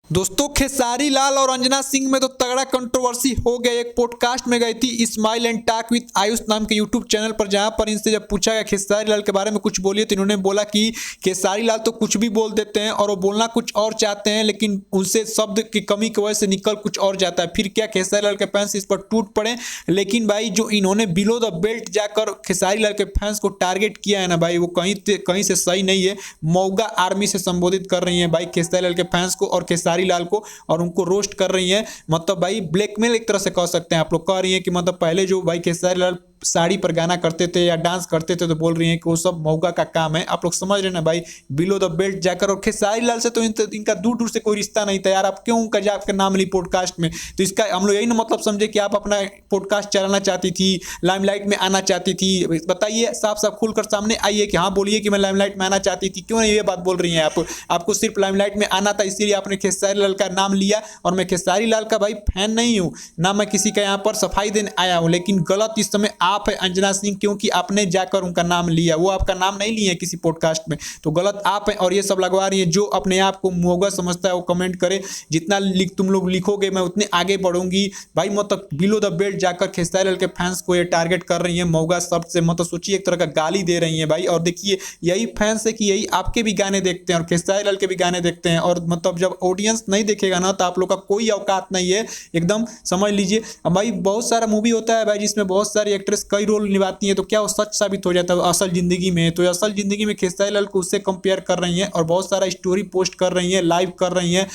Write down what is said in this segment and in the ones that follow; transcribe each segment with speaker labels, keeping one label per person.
Speaker 1: दोस्तों खेसारी लाल और अंजना सिंह में तो तगड़ा कंट्रोवर्सी हो गया। एक पॉडकास्ट में गई थी smile and talk with Ayush नाम के यूट्यूब चैनल पर, जहां पर इनसे जब पूछा गया खेसारी लाल के बारे में कुछ बोलिए, तो इन्होंने बोला कि खेसारी लाल तो कुछ भी बोल देते हैं और वो बोलना कुछ और चाहते हैं, लेकिन उनसे शब्द की कमी की वजह से निकल कुछ और जाता है। फिर क्या खेसारी लाल के फैंस इस पर टूट पड़े। लेकिन भाई जो इन्होंने बिलो द बेल्ट जाकर खेसारी लाल के फैंस को टारगेट किया है ना भाई, वो कहीं से सही नहीं है। मौगा आर्मी से संबोधित कर रही है भाई खेसारी लाल के फैंस को और खेसारी लाल को, और उनको रोस्ट कर रही है। मतलब भाई ब्लैकमेल एक तरह से कह सकते हैं आप लोग। कह रही है कि मतलब पहले जो भाई खेसारी लाल साड़ी पर गाना करते थे या डांस करते थे, तो बोल रही हैं कि वो सब मौगा का काम है। आप लोग समझ रहे ना भाई, बिलो द बेल्ट जाकर। और खेसारी लाल से तो इनका दूर दूर से कोई रिश्ता नहीं था यार। आप क्यों उनका जाकर नाम ली पॉडकास्ट में? तो इसका हम लोग यही ना मतलब समझे कि आप अपना पॉडकास्ट चलाना चाहती थी, लाइमलाइट में आना चाहती थी। बताइए, साफ साफ खुलकर सामने आइए कि हाँ, बोलिए कि मैं लाइमलाइट में आना चाहती थी। क्यों नहीं ये बात बोल रही हैं आप? आपको सिर्फ लाइमलाइट में आना था, इसीलिए आपने खेसारी लाल का नाम लिया। और मैं खेसारी लाल का भाई फैन नहीं हूँ ना, मैं किसी का यहाँ पर सफाई देने आया हूँ। लेकिन गलत इस समय आप है अंजना सिंह, क्योंकि आपने जाकर उनका नाम लिया। वो आपका नाम नहीं लिए किसी पॉडकास्ट में, तो गलत आप हैं। और ये सब लगवा रही है। जो अपने आप को मौगा समझता है वो कमेंट करे। जितना तुम लोग लिखोगे मैं उतने आगे बढ़ूंगी भाई। मतलब बिलो द बेल्ट जाकर खेसारी लाल के फैंस को ये टारगेट कर रही है मौगा शब्द से। मतलब सोचिए, एक तरह का गाली दे रही है भाई। और देखिए, यही फैंस है कि यही आपके भी गाने देखते हैं और खेसारी लाल के भी गाने देखते हैं। और मतलब जब ऑडियंस नहीं देखेगा ना, तो आप लोग का कोई औकात नहीं है, एकदम समझ लीजिए। अब भाई बहुत सारा मूवी होता है भाई जिसमें बहुत सारी एक्ट्रेस कई रोल निभाती हैं, तो क्या वो सच साबित हो जाता है असल जिंदगी में? तो असल जिंदगी में खेसारी लाल को उससे कंपेयर कर रही हैं और बहुत सारा स्टोरी पोस्ट कर रही हैं, लाइव कर रही हैं,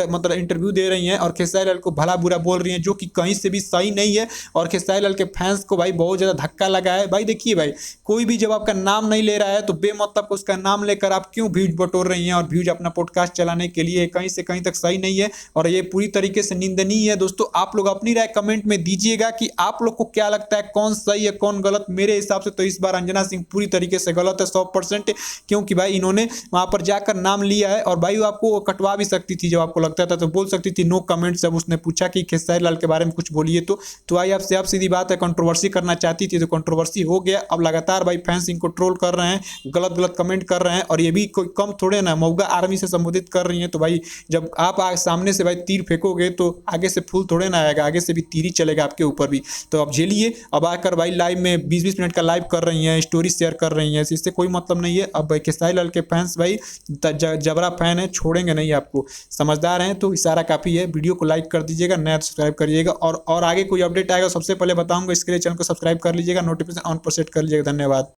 Speaker 1: मतलब इंटरव्यू दे रही हैं और खेसारी लाल को भला बुरा बोल रही हैं, जो कि कहीं से भी सही नहीं है। और खेसारी लाल के फैंस को भाई बहुत ज़्यादा धक्का लगा है भाई। देखिए भाई, कोई भी जब आपका नाम नहीं ले रहा है, तो बेमतलब उसका नाम लेकर आप क्यों व्यूज बटोर रही हैं? और व्यूज अपना पॉडकास्ट चलाने के लिए कहीं से कहीं तक सही नहीं है, और ये पूरी तरीके से निंदनीय है। दोस्तों, आप लोग अपनी राय कमेंट में दीजिएगा कि आप लोग को क्या लगता है, कौन सही है कौन गलत। मेरे हिसाब से तो इस बार अंजना सिंह पूरी तरीके से गलत है, 100%। क्योंकि भाई इन्होंने वहां पर जाकर नाम लिया है। और भाई आपको कटवा भी सकती थी, जब आपको लगता था तो बोल सकती थी नो कमेंट्स। जब उसने पूछा कि खेसारी लाल के बारे में कुछ बोलिए, तो भाई आपसे आप सीधी बात है, कंट्रोवर्सी करना चाहती थी तो कंट्रोवर्सी हो गया। अब लगातार भाई फैंस इनको ट्रोल कर रहे हैं, गलत गलत कमेंट कर रहे हैं। और ये भी कोई कम थोड़े ना, मौगा आर्मी से संबोधित कर रही हैं। तो भाई जब आप सामने से भाई तीर फेंकोगे, तो आगे से फूल थोड़े ना आएगा, आगे से भी तीर ही चलेगा आपके ऊपर भी। तो अब झेलिए। अब आकर भाई लाइव में 20-20 मिनट का लाइव कर रही हैं, स्टोरी शेयर कर रही हैं, इससे कोई मतलब नहीं है। अब खेसारी लाल के फैंस भाई जबरा फैन है, छोड़ेंगे नहीं आपको। समझदार हैं तो इशारा काफ़ी है। वीडियो को लाइक कर दीजिएगा, नया सब्सक्राइब करिएगा। और आगे कोई अपडेट आएगा सबसे पहले बताऊंगा। इसके लिए चैनल को सब्सक्राइब कर लीजिएगा, नोटिफिकेशन ऑन पर सेट कर लीजिएगा। धन्यवाद।